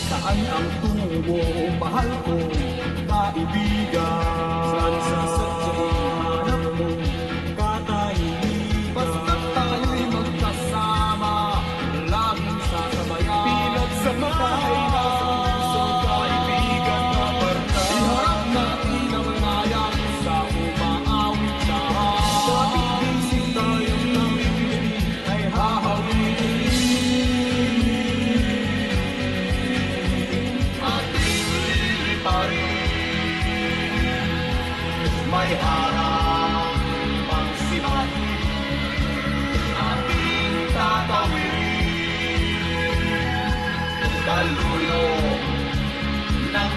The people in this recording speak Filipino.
Saan ang tungo, mahal ko, kaibigan? Saan sa sadyang hanap mo, katahimikan? Basta't tayo'y magkasama, laging sasabayan. Pinagsamahan nasa puso, kaibigan na barkada. Iharap natin ang layang sa umaawit lahat. Bakit isip tayong namimili ay hahawiin? May harap ang sibat, ating tatawirin, kalulo ng